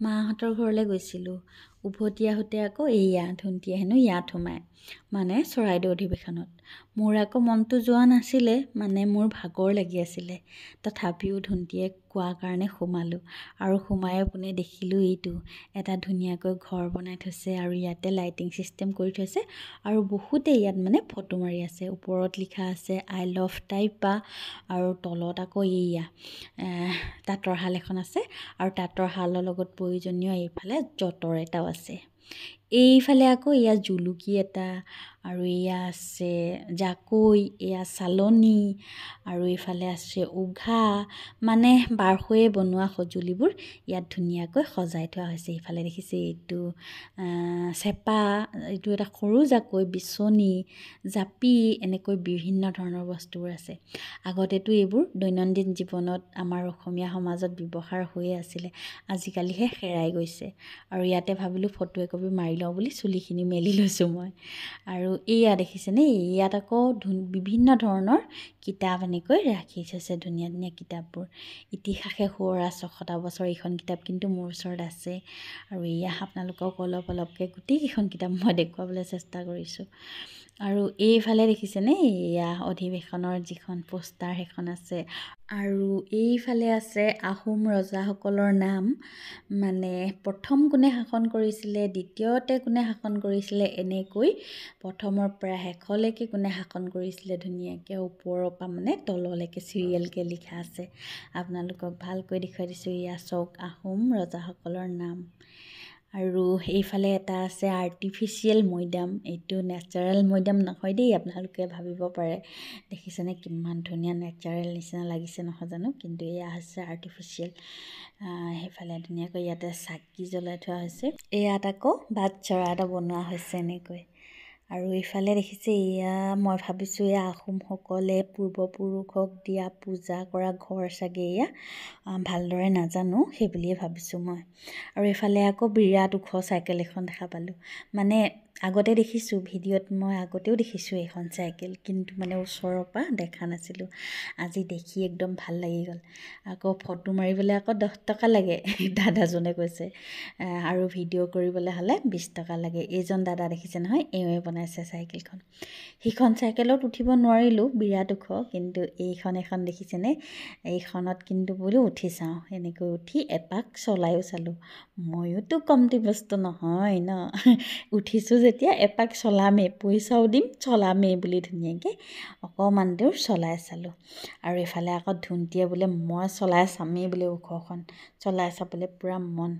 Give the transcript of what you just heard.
মাহঁতৰ ঘৰলৈ গৈছিলোঁ। উভতি আহোঁতে আকৌ এইয়া ধুন্তিয়ে হেনো ইয়াত সোমায়, মানে চৰাইদেউ অধিৱেশনত। মোৰ আকৌ মনটো যোৱা নাছিলে, মানে মোৰ ভাগৰ লাগি আছিলে। তথাপিও ধুন্তিয়ে কোৱাৰ কাৰণে সোমালোঁ। আৰু সোমাই পোনে দেখিলোঁ এইটো এটা ধুনীয়াকৈ ঘৰ বনাই থৈছে আৰু ইয়াতে লাইটিং চিষ্টেম কৰি থৈছে আৰু বহুতে ইয়াত মানে ফটো মাৰি আছে। ওপৰত লিখা আছে আই লাভ টাইপা আৰু তলত আকৌ এইয়া তাঁতৰ শাল এখন আছে আৰু তাঁতৰ শালৰ লগত প্ৰয়োজনীয় এইফালে যঁতৰ এটাও আছে। এইফালে আকৌ এয়া জুলুকি এটা আৰু এয়া আছে জাকৈ, এয়া চালনী আৰু এইফালে আছে উঘা, মানে বাঁহৰে বনোৱা সঁজুলিবোৰ ইয়াত ধুনীয়াকৈ সজাই থোৱা হৈছে। এইফালে দেখিছে এইটো চেপা, এইটো এটা সৰু জাকৈ, বিচনী, জাপি, এনেকৈ বিভিন্ন ধৰণৰ বস্তুবোৰ আছে। আগতেতো এইবোৰ দৈনন্দিন জীৱনত আমাৰ অসমীয়া সমাজত ব্যৱহাৰ হৈয়ে আছিলে, আজিকালিহে হেৰাই গৈছে। আৰু ইয়াতে ভাবিলোঁ ফটো একপি মাৰি লওঁ বুলি চুলিখিনি মেলি লৈছোঁ মই। আৰু এয়া দেখিছেনে, ইয়াত আকৌ বিভিন্ন ধৰণৰ কিতাপ এনেকৈ ৰাখি থৈছে, ধুনীয়া ধুনীয়া কিতাপবোৰ। ইতিহাসে সোঁৱৰা ৬০০টা বছৰ, এইখন কিতাপ কিন্তু মোৰ ওচৰত আছে। আৰু এয়া আপোনালোকক অলপ অলপকৈ গোটেইকেইখন কিতাপ মই দেখুৱাবলৈ চেষ্টা কৰিছোঁ। আৰু এইফালে দেখিছেনে, এয়া অধিৱেশনৰ যিখন পোষ্টাৰ সেইখন আছে। আৰু এইফালে আছে আহোম ৰজাসকলৰ নাম, মানে প্ৰথম কোনে শাসন কৰিছিলে, দ্বিতীয়তে কোনে শাসন কৰিছিলে, এনেকৈ প্ৰথমৰ পৰা শেষলৈকে কোনে শাসন কৰিছিলে ধুনীয়াকৈ ওপৰৰ পৰা মানে তললৈকে চিৰিয়েলকৈ লিখা আছে। আপোনালোকক ভালকৈ দেখুৱাই দিছোঁ, এয়া চাওক আহোম ৰজাসকলৰ নাম। আৰু এইফালে এটা আছে আৰ্টিফিচিয়েল মৈদাম, এইটো নেচাৰেল মৈদাম নহয় দেই, আপোনালোকে ভাবিব পাৰে। দেখিছেনে কিমান ধুনীয়া নেচাৰেল নিচিনা লাগিছে নহয় জানো, কিন্তু এয়া হৈছে আৰ্টিফিচিয়েল। সেইফালে ধুনীয়াকৈ ইয়াতে চাকি জ্বলাই থোৱা হৈছে। ইয়াত আকৌ বাটচৰা এটা বনোৱা হৈছে এনেকৈ। আৰু এইফালে দেখিছে, এয়া মই ভাবিছোঁ এয়া আহোমসকলে পূৰ্বপুৰুষক দিয়া পূজা কৰা ঘৰ চাগে এয়া, ভালদৰে নাজানো, সেই বুলিয়ে ভাবিছোঁ মই। আৰু এইফালে আকৌ বিৰাট ওখ চাইকেল এখন দেখা পালোঁ। মানে আগতে দেখিছোঁ ভিডিঅ'ত, মই আগতেও দেখিছোঁ এইখন চাইকেল, কিন্তু মানে ওচৰৰ পৰা দেখা নাছিলোঁ। আজি দেখি একদম ভাল লাগি গ'ল। আকৌ ফটো মাৰিবলৈ আকৌ 10 টকা লাগে, দাদাজনে কৈছে। আৰু ভিডিঅ' কৰিবলৈ হ'লে 20 টকা লাগে। এইজন দাদা দেখিছে নহয়, এওঁৱে বনাইছে চাইকেলখন। সিখন চাইকেলত উঠিব নোৱাৰিলোঁ, বিৰাট ওখ, কিন্তু এখন দেখিছেনে, এইখনত কিন্তু বোলো উঠি চাওঁ। এনেকৈ উঠি এপাক চলায়ো চালোঁ। ময়োতো কমটি বস্তু নহয় ন, উঠিছোঁ যেতিয়া এপাক চলামেই, পইচাও দিম চলামেই বুলি ধুনীয়াকৈ অকণমান দূৰ চলাই চালোঁ। আৰু এইফালে আকৌ ধুন্তিয়ে বোলে মই চলাই চামেই বোলে, ওখখন চলাই চাবলৈ পূৰা মন।